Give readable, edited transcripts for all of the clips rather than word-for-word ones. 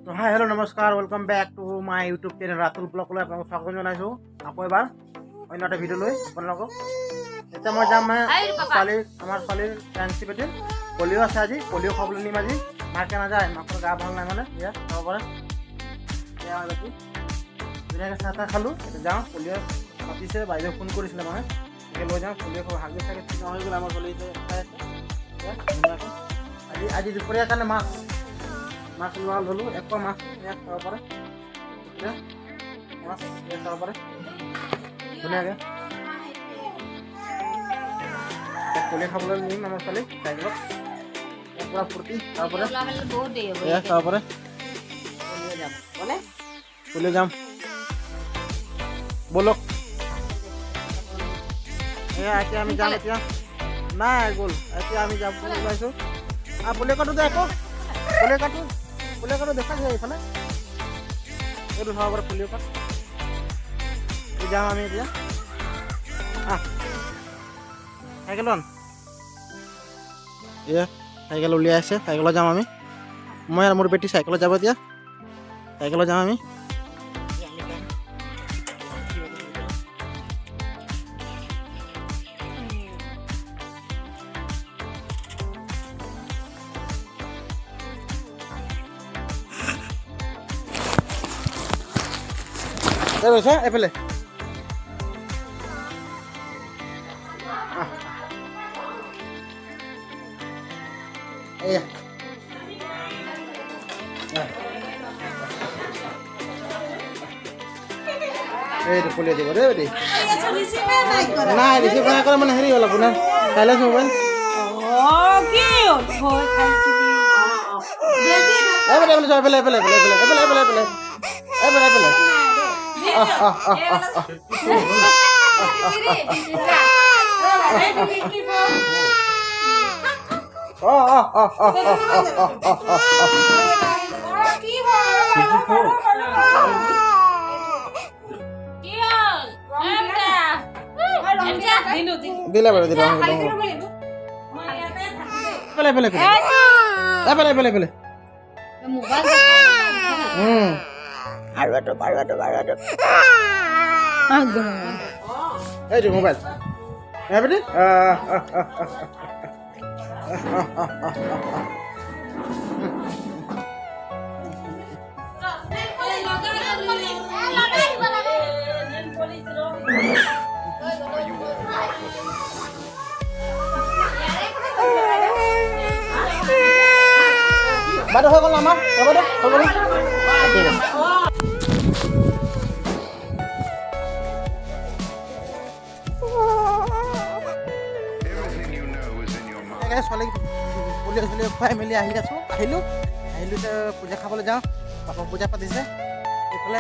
তো hi hello' নমস্কাৰ welcome back to my YouTube channel Ratul ব্লগলৈ আপোনালোকক স্বাগতম জনাইছোঁ আকৌ এবাৰ অন্য এটা ভিডিঅ' লৈ আপোনালোকক এতিয়া মই যাম মানে আমাৰ ছোৱালীৰ ফ্ৰেণ্ডশ্বিপ এদিন পলিঅ' আছে আজি পলিঅ' খাবলৈ নিম আজি মাকে নাযায় মাকৰ গা ভাল নাই মানে ইয়াত চাব পাৰে বাকী ধুনীয়াকৈ চাহ তাহ খালোঁ এতিয়া যাওঁ পলিঅ' মাতিছে বাইদেউ ফোন কৰিছিলে মানে এতিয়া লৈ যাওঁ পলিঅ' খাব হাগি চাগি ঠিক হৈ গ'ল আমাৰ ছোৱালী খাই আছে ধুনীয়াকৈ আজি দুপৰীয়াৰ কাৰণে মাছ লোৱা ল'লোঁ এক মাছ ইয়াত খাব পাৰে মাছ ইয়াত খাব পাৰে ধুনীয়াকৈ পলিঅ' খাবলৈ নিম আমাৰ ছোৱালী চাইকেলত পূৰা ফূৰ্তি খাব পাৰে এয়া খাব পাৰে পলিঅ' যাম ব'লক এয়া এতিয়া আমি যাম এতিয়া নাই গ'ল এতিয়া আমি যাম বুলি ওলাইছোঁ পলিঅ' কাটো দে আকৌ পলিঅ' কাটো দেখা যায় এইফালে এইটো চাব পাৰে পলিঅ' কাট যাম আমি এতিয়া চাইকেল এয়া চাইকেল উলিয়াই আছে চাইকেলত যাম আমি মই আৰু মোৰ বেটি চাইকেলত যাব এতিয়া চাইকেলত যাম আমি ৰয়েছে এফেলে এইটো পলিঅ' দিব দেই বেটি নাই ৰিচিভ নাই কৰা মানে হেৰি হ'ল আপোনাৰ চাইলেঞ্চ মোবাইল দিলে বাৰু দিলে এইটো মোবাইল বেটি বাইদেউ হৈ গ'ল আমাৰ বাইদেউ হৈ গ'ল ঠিক আছে ছোৱালীক পলিঅ' চলিঅ' খুৱাই মেলি আহিলোঁ এতিয়া পূজা খাবলৈ যাওঁ পাপা পূজা পাতিছে এইফালে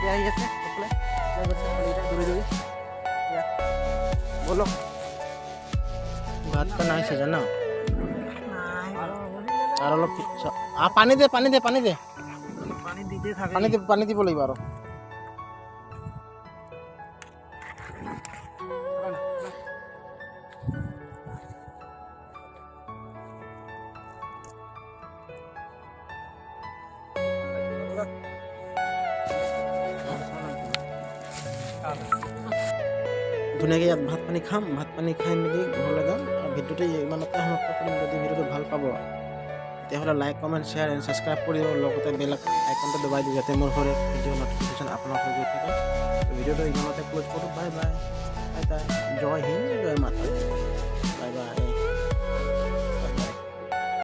আহি আছে এইফালে দৌৰি ব'লক ভাত বনাইছে জানো আৰু অলপ পানী দে পানী দিব লাগিব আৰু ধুনীয়াকৈ ইয়াত ভাত পানী খাম ভাত পানী খাই মেলি ঘৰলৈ যাম আৰু ভিডিঅ'টো ইমানতে সমাপ্ত কৰিম যদি ভিডিঅ'টো ভাল পাব তেতিয়াহ'লে like comment share and subscribe কৰিব লগতে বেল আইকনটো দবাই দিওঁ যাতে মোৰ ঘৰে ভিডিঅ' ন'টিফিকেশ্যন আপোনাৰ হৈ গৈ থাকে ভিডিঅ'টো ইমানতে ক্ল'জ কৰোঁ বাই বাই জয় হিন্দ জয় মাতা